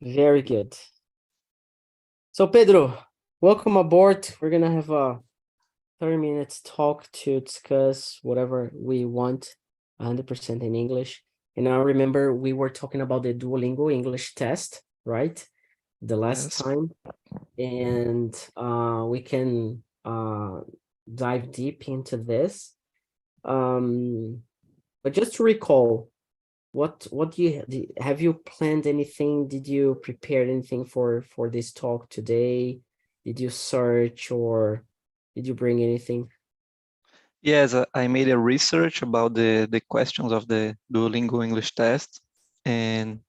Very good. So Pedro, welcome aboard. We're gonna have a 30 minutes talk to discuss whatever we want, 100% in English. And I remember we were talking about the Duolingo English test, right? The last Yes. time. And we can dive deep into this. But just to recall, what have you planned anything? Did you prepare anything for this talk today? Did you search or did you bring anything? Yes, I made a research about the questions of the Duolingo English test, and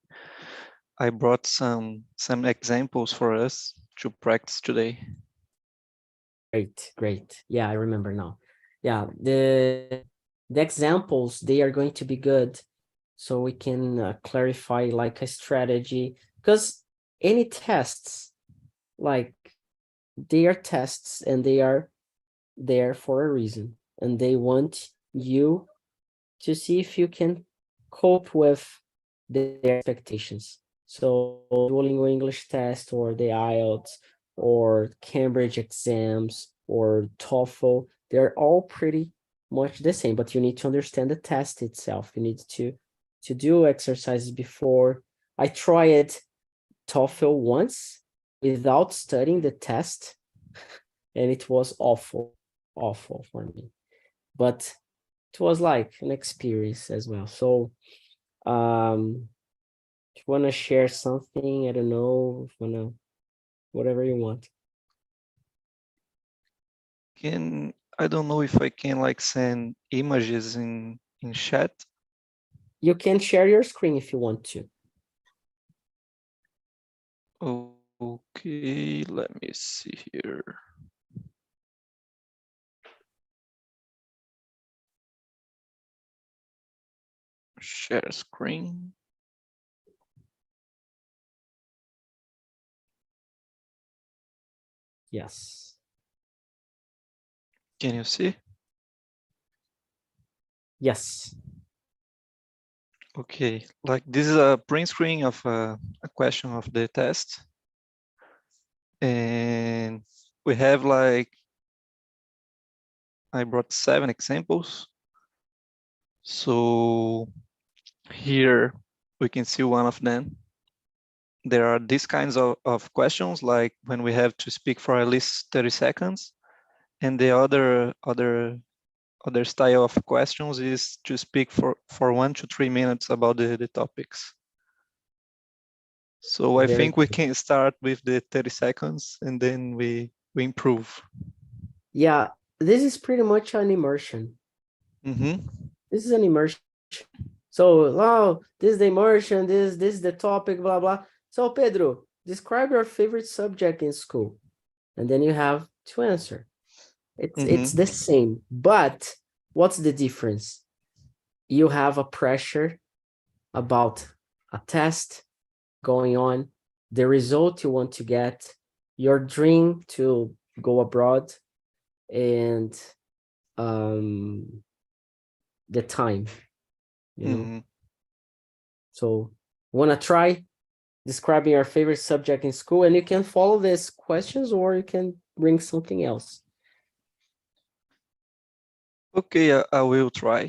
I brought some examples for us to practice today. Great. Yeah, I remember now. Yeah, the examples, they are going to be good, so we can clarify like a strategy, because any tests, like they are tests and they are there for a reason, and they want you to see if you can cope with their expectations. So Duolingo English test or the IELTS or Cambridge exams or TOEFL, they're all pretty much the same, but you need to understand the test itself. You need to do exercises before. I tried TOEFL once without studying the test, and it was awful for me. But it was like an experience as well. So if you want to share something, I don't know, if you want to, whatever you want. I don't know if I can like send images in chat. You can share your screen if you want to. Okay, let me see here. Share screen. Yes. Can you see? Yes. Okay, like this is a print screen of a question of the test. And we have like, I brought 7 examples. So here we can see one of them. There are these kinds of questions, like when we have to speak for at least 30 seconds. And the other style of questions is to speak for 1 to 3 minutes about the topics. So I Very think we good. can start with the 30 seconds and then we improve. Yeah, this is pretty much an immersion. Mm-hmm. This is an immersion. So, wow, this is the immersion, this is the topic, blah, blah. So, Pedro, describe your favorite subject in school. And then you have to answer. It's the Mm-hmm. same, but what's the difference? You have a pressure about a test going on, the result you want to get, your dream to go abroad, and the time, you know. Mm-hmm. So, want to try describing your favorite subject in school, and you can follow these questions or you can bring something else. Okay, I will try.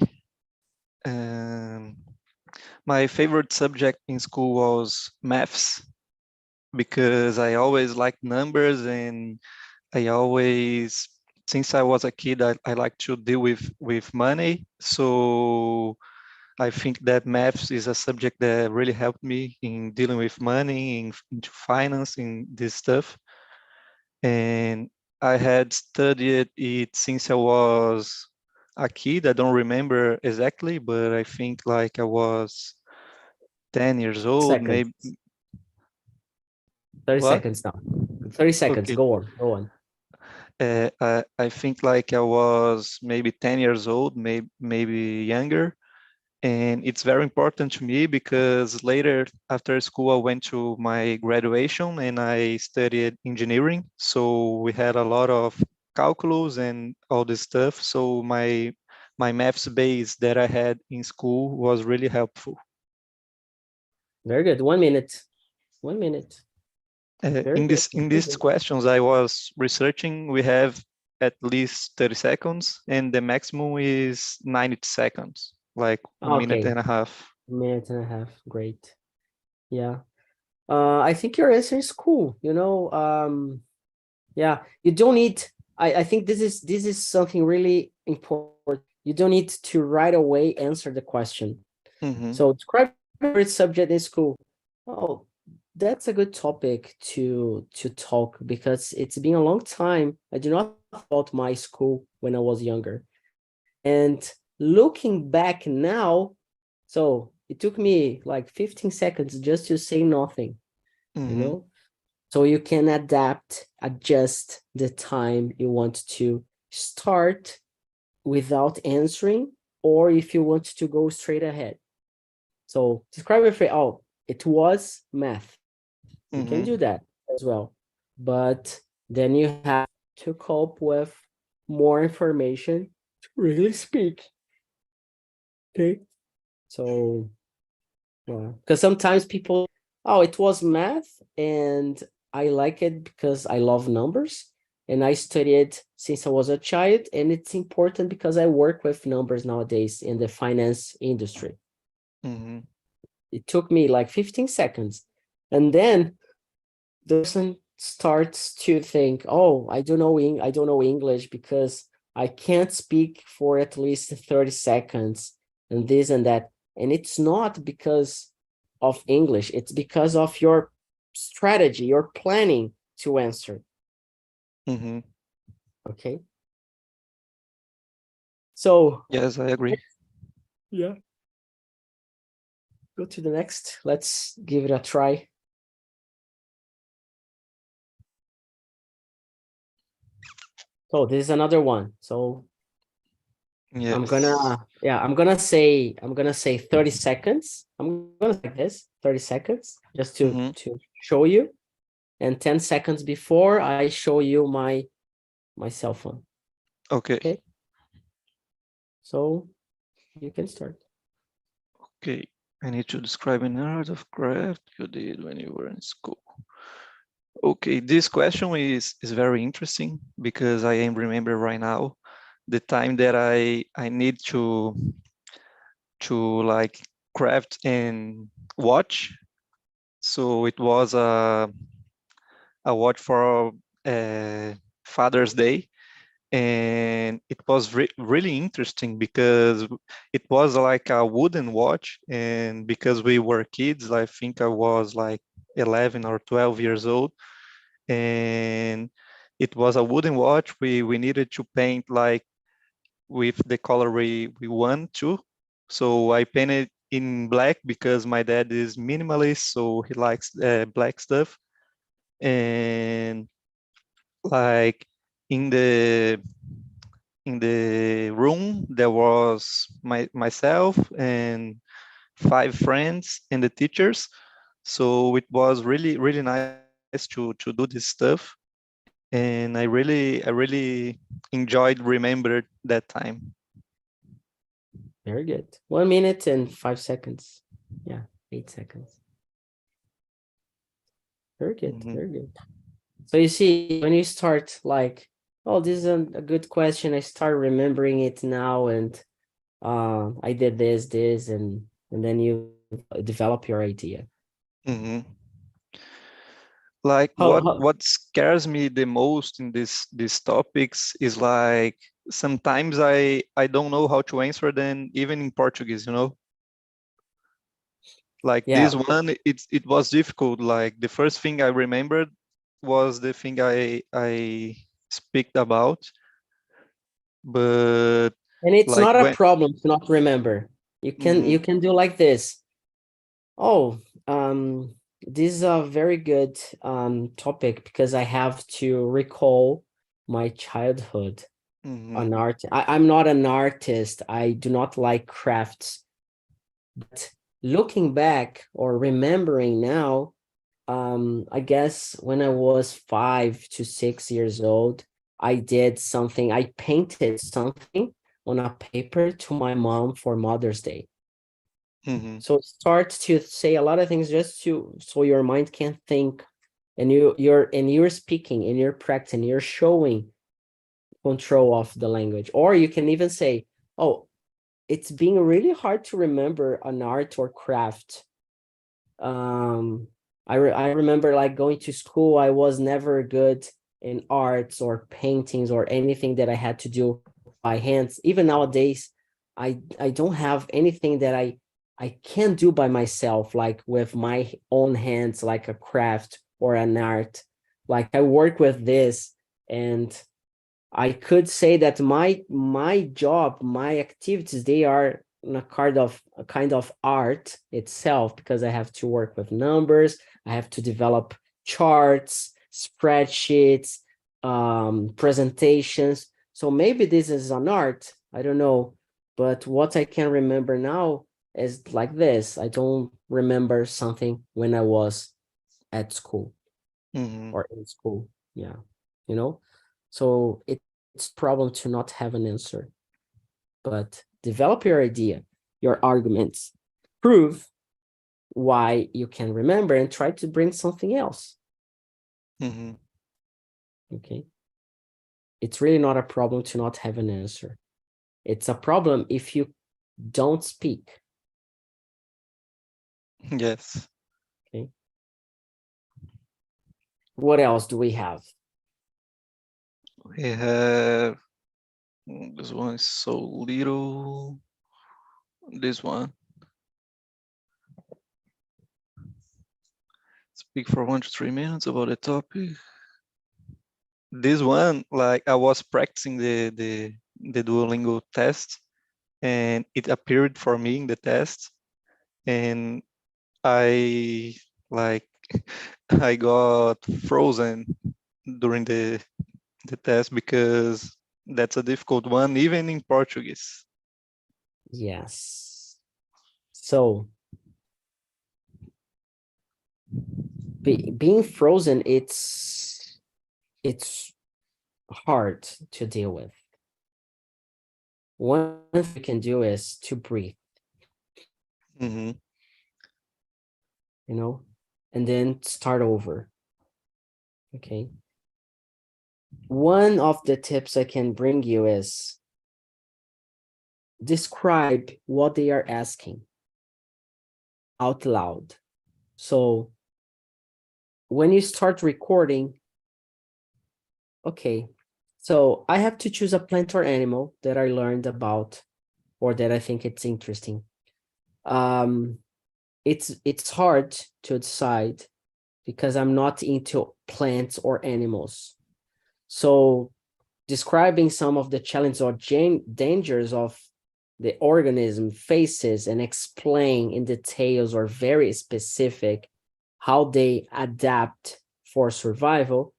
Um, my favorite subject in school was maths because I always liked numbers and I always, since I was a kid, I like to deal with money. So I think that maths is a subject that really helped me in dealing with money, into finance, in this stuff. And I had studied it since I was a kid. I don't remember exactly, but I think like I was 10 years old, Seconds, maybe. 30 What? seconds now. 30 seconds, Okay. go on. I think like I was maybe 10 years old, maybe younger. And it's very important to me because later after school, I went to my graduation and I studied engineering. So we had a lot of calculus and all this stuff. So my maths base that I had in school was really helpful. Very good. 1 minute. 1 minute. Very In good. these questions I was researching, we have at least 30 seconds, and the maximum is 90 seconds, like a minute Okay, and a half. 1.5 minutes. Great. Yeah. I think your answer is cool. Yeah, you don't need. I think this is something really important. You don't need to right away answer the question. Mm-hmm. So describe your favorite subject in school. Oh, that's a good topic to talk because it's been a long time. I do not think about my school when I was younger. And looking back now, so it took me like 15 seconds just to say nothing, Mm-hmm. So you can adjust the time you want to start without answering, or if you want to go straight ahead. So describe your phrase. Oh, it was math. You can Mm-hmm. do that as well. But then you have to cope with more information to really speak. Okay. So, because sometimes people, oh, it was math and I like it because I love numbers and I studied since I was a child, and it's important because I work with numbers nowadays in the finance industry. Mm-hmm. It took me like 15 seconds. And then the person starts to think, oh, I don't know English because I can't speak for at least 30 seconds and this and that. And it's not because of English, it's because of your strategy, your planning to answer. Mm-hmm. Okay. So Yes, I agree. yeah, go to the next. Let's give it a try. So this is another one. So I'm Yes. gonna say 30 seconds. I'm gonna say like this, 30 seconds, just Mm-hmm. to show you. And 10 seconds before I show you my cell phone. Okay. Okay. So you can start. Okay. I need to describe an art of craft you did when you were in school. Okay, this question is very interesting because I am remember right now the time that I need to like craft and watch. So it was a watch for Father's Day, and it was really interesting because it was like a wooden watch, and because we were kids, I think I was like 11 or 12 years old, and it was a wooden watch. We needed to paint like with the color we want to. So I painted in black because my dad is minimalist, so he likes black stuff. And like in the in the room there was myself and 5 friends and the teachers. So it was really nice to do this stuff, and I really enjoyed remembered that time. Very good. 1 minute and 5 seconds. Yeah, 8 seconds. Very good. Mhm. Very good. So you see, when you start like, oh, this is a good question. I start remembering it now, and I did this, and then you develop your idea. Mhm. Like How what scares me the most in these topics is like sometimes I don't know how to answer them even in Portuguese, you know? Like yeah, this one, it was difficult. Like the first thing I remembered was the thing I speak about, but and it's like not a when problem to not remember. mhm, You can do like this. Oh, this is a very good topic because I have to recall my childhood. mhm, An art. I'm not an artist. I do not like crafts. But looking back or remembering now, I guess when I was 5 to 6 years old, I did something. I painted something on a paper to my mom for Mother's Day. So start to say a lot of things just so your mind can think, and you're speaking and you're practicing, you're showing control of the language. Or you can even say, oh, it's being really hard to remember an art or craft. I remember like going to school, I was never good in arts or paintings or anything that I had to do by hands. Even nowadays, I don't have anything that I can do by myself, like with my own hands, like a craft or an art. Like I work with this, and I could say that my job, my activities, they are a kind of art itself, because I have to work with numbers, I have to develop charts, spreadsheets, presentations. So maybe this is an art, I don't know. But what I can remember now is like this. I don't remember something when I was at school or in school. Yeah, you know. So it's a problem to not have an answer, but develop your idea, your arguments, prove why you can remember, and try to bring something else. Okay. It's really not a problem to not have an answer. It's a problem if you don't speak. Yes. Okay. What else do we have? We have, this one is so little. This one. Speak for 1 to 3 minutes about the topic. This one, like I was practicing the Duolingo test, and it appeared for me in the test, and I like I got frozen during the test because that's a difficult one, even in Portuguese. Yes. So being frozen, it's hard to deal with. One thing you can do is to breathe, Mm-hmm. you know, and then start over. Okay. One of the tips I can bring you is describe what they are asking out loud. So when you start recording, okay, so I have to choose a plant or animal that I learned about or that I think it's interesting. It's hard to decide because I'm not into plants or animals. So describing some of the challenges or dangers of the organism faces and explain in details or very specific how they adapt for survival,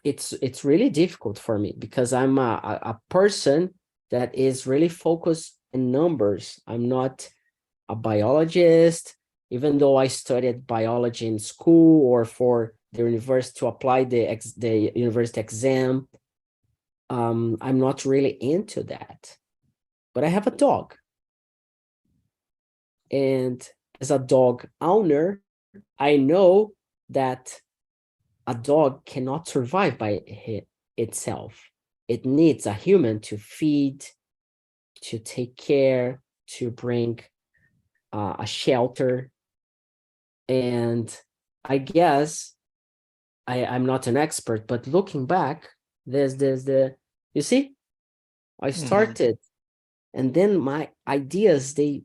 it's really difficult for me because I'm a person that is really focused in numbers. I'm not a biologist, even though I studied biology in school or for the university to apply the university exam. I'm not really into that, but I have a dog. And as a dog owner, I know that a dog cannot survive by itself. It needs a human to feed, to take care, to bring a shelter. And I guess I'm not an expert, but looking back, there's you see, I started, and then my ideas they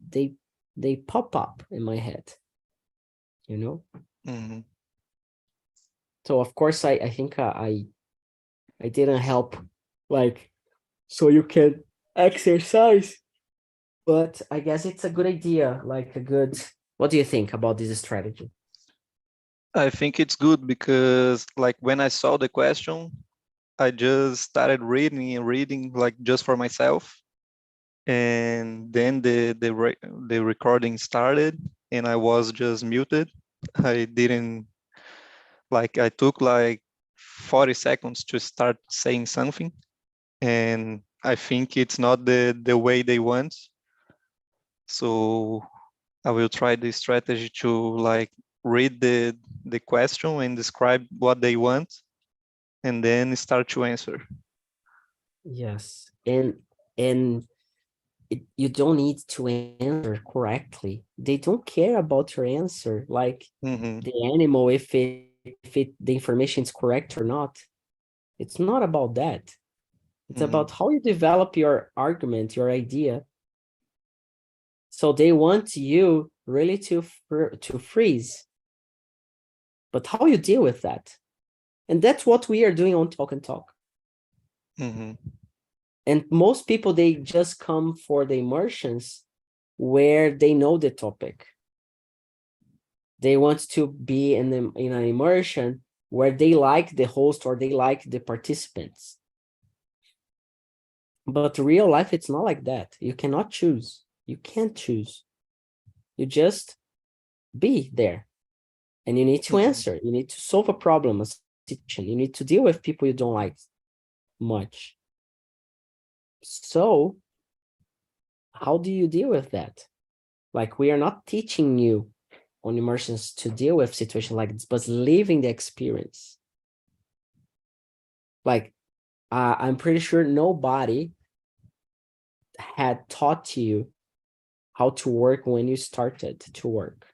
pop up in my head, you know. So of course I think I didn't help, like, so you can exercise, but I guess it's a good idea, like a good. What do you think about this strategy? I think it's good because like when I saw the question, I just started reading and reading like just for myself. And then the recording started and I was just muted. I didn't like I took like 40 seconds to start saying something. And I think it's not the way they want. So I will try the strategy to like read the question and describe what they want, and then start to answer. Yes, and you don't need to answer correctly. They don't care about your answer, like the animal, if the information is correct or not. It's not about that. It's about how you develop your argument, your idea. So they want you really to freeze. But how you deal with that? And that's what we are doing on Talk and Talk. And most people, they just come for the immersions where they know the topic. They want to be in an immersion where they like the host or they like the participants. But real life, it's not like that. You cannot choose. You can't choose. You just be there. And you need to answer. You need to solve a problem, a situation. You need to deal with people you don't like much. So how do you deal with that? Like, we are not teaching you on immersions to deal with situations like this, but living the experience. Like, I'm pretty sure nobody had taught you how to work when you started to work.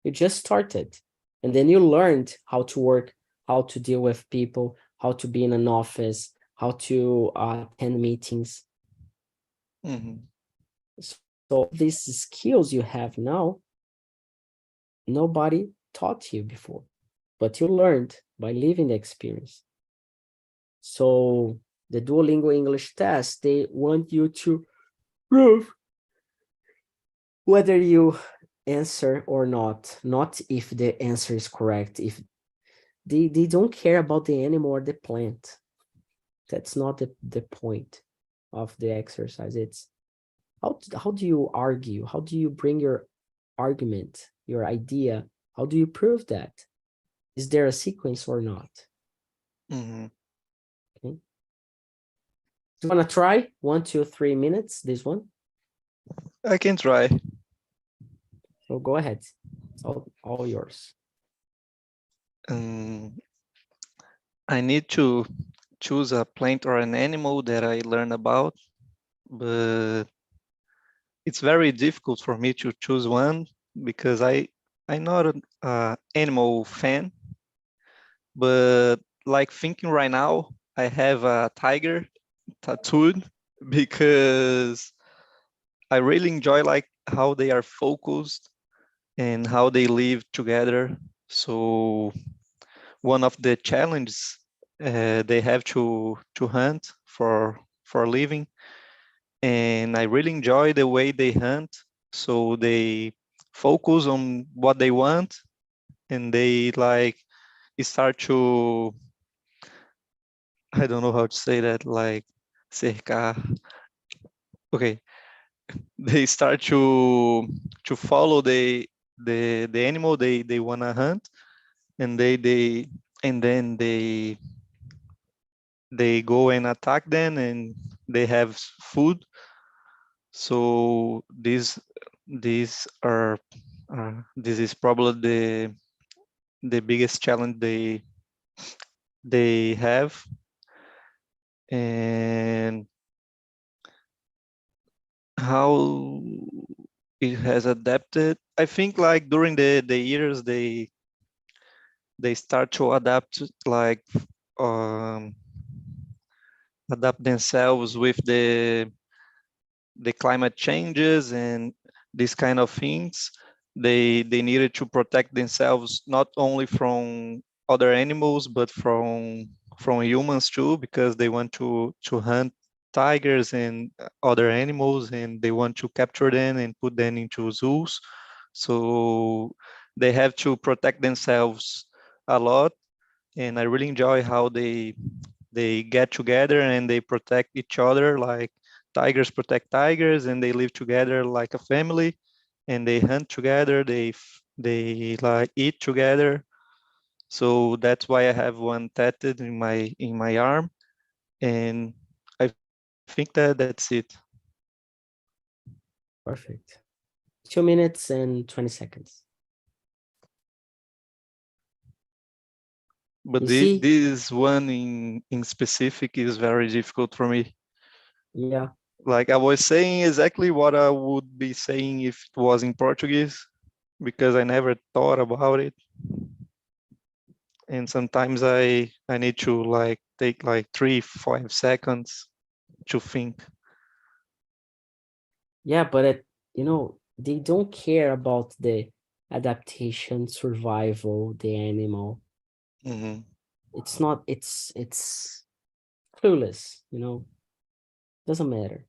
You just started, and then you learned how to work, how to deal with people, how to be in an office, how to attend meetings. So these skills you have now, nobody taught you before, but you learned by living the experience. So the Duolingo English test, they want you to prove whether you answer or not if the answer is correct. If they don't care about the animal or the plant. That's not the point of the exercise. It's how do you argue? How do you bring your argument, your idea? How do you prove that? Is there a sequence or not? Okay. Do you want to try 1, 2, 3 minutes, this one? I can try. So go ahead. It's all yours. I need to choose a plant or an animal that I learn about, but it's very difficult for me to choose one because I'm not an animal fan. But like thinking right now, I have a tiger tattooed because I really enjoy like how they are focused and how they live together. So one of the challenges they have to hunt for a living, and I really enjoy the way they hunt. So they focus on what they want, and they like start to, I don't know how to say that, like cercar. Okay, they start to follow the animal they wanna hunt, and then they go and attack them, and they have food. So these are this is probably the biggest challenge they have. And how it has adapted, I think like during the years they start to adapt, like um, adapt themselves with the climate changes and these kind of things. They needed to protect themselves not only from other animals but from humans too, because they want to hunt tigers and other animals, and they want to capture them and put them into zoos. So they have to protect themselves a lot, and I really enjoy how they get together and they protect each other, like tigers protect tigers, and they live together like a family, and they hunt together, they like eat together. So that's why I have one tattooed in my arm, and I think that's it. Perfect. 2 minutes and 20 seconds. But You see? this one in specific is very difficult for me. Yeah. Like I was saying exactly what I would be saying if it was in Portuguese, because I never thought about it. And sometimes I need to like take like 3-5 seconds to think. Yeah, but you know, they don't care about the adaptation, survival, the animal. Mhm. It's not, it's clueless, you know, doesn't matter.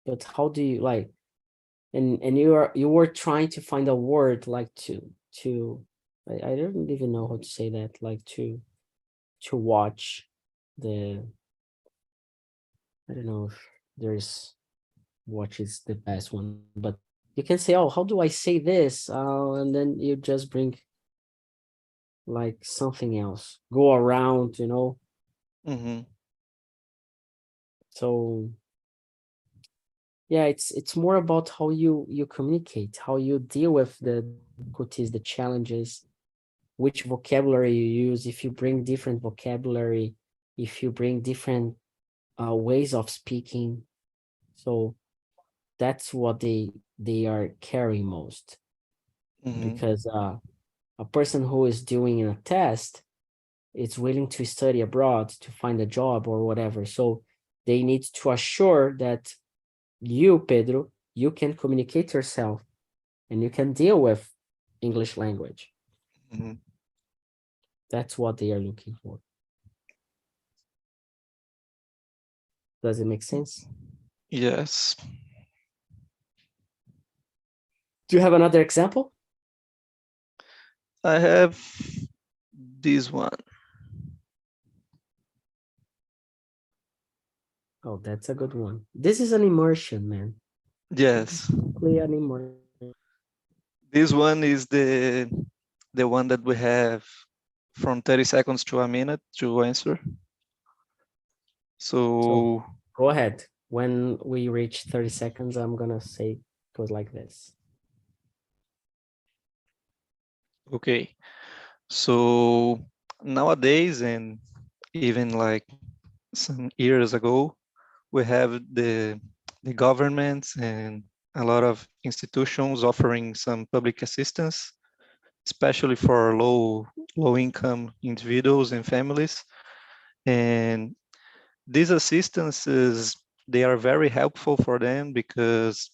But how do you like, and you were trying to find a word like to I don't even know how to say that, like to watch the, I don't know if there's watch is the best one, but you can say, oh, how do I say this? And then you just bring like something else, go around, you know. Mhm. So yeah, it's more about how you communicate, how you deal with the difficulties, the challenges, which vocabulary you use, if you bring different vocabulary, if you bring different ways of speaking. So that's what they are carrying most, Mhm. because a person who is doing a test is willing to study abroad to find a job or whatever. So they need to assure that you, Pedro, you can communicate yourself and you can deal with English language. Mhm. That's what they are looking for. Does it make sense? Yes. Do you have another example? I have this one. Oh, that's a good one. This is an immersion, man. Yes. Simply an immersion. This one is the one that we have from 30 seconds to a minute to answer. So So, go ahead. When we reach 30 seconds, I'm gonna say it goes like this. okay. So nowadays, and even like some years ago, we have the governments and a lot of institutions offering some public assistance, especially for low income individuals and families. And these assistances, they are very helpful for them because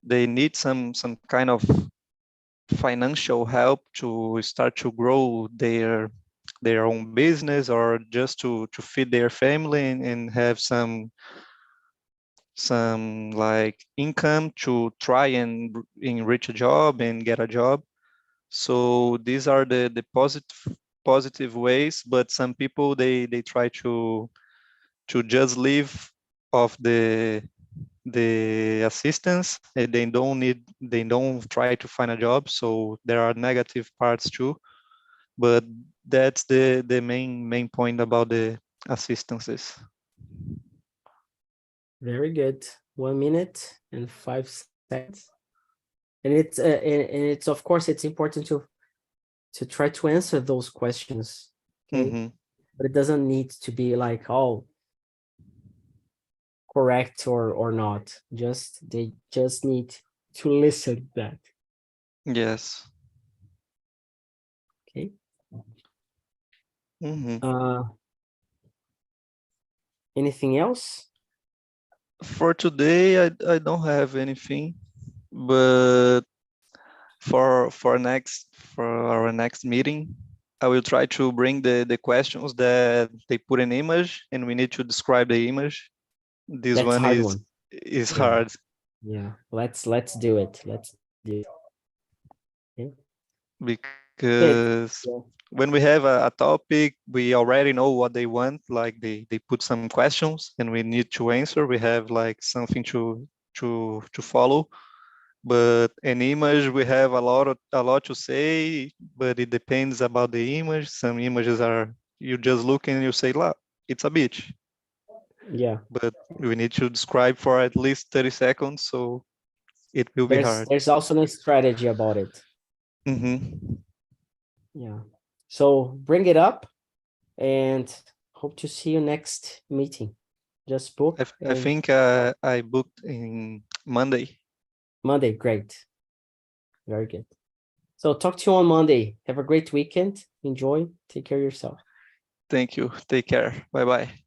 they need some kind of financial help to start to grow their own business, or just to feed their family and have some like income to try and reach a job and get a job. So these are the positive ways, but some people they try to just live off the assistance, and they don't try to find a job. So there are negative parts too, but that's the main point about the assistances. Very good. 1 minute and 5 seconds. And it's of course it's important to try to answer those questions. Okay. Hmm. But it doesn't need to be like all correct or not. Just they just need to listen to that. Yes. Okay. Hmm. Uh anything else? For today, I don't have anything, but for our next meeting, I will try to bring the questions that they put an image and we need to describe the image. This That's a one hard one. is Yeah. hard Yeah. Let's do it. Let's do it. Okay. Good. because Yeah. when we have a topic, we already know what they want. Like they put some questions and we need to answer. We have like something to follow. But an image, we have a lot to say, but it depends about the image. Some images are you just look and you say, "La, it's a beach," Yeah. but we need to describe for at least 30 seconds. So it will be hard. There's also a strategy about it. Mhm. Yeah. So bring it up and hope to see you next meeting. Just book. I and think I booked in Monday. Monday, great. Very good. So talk to you on Monday. Have a great weekend. Enjoy. Take care of yourself. Thank you. Take care. Bye bye.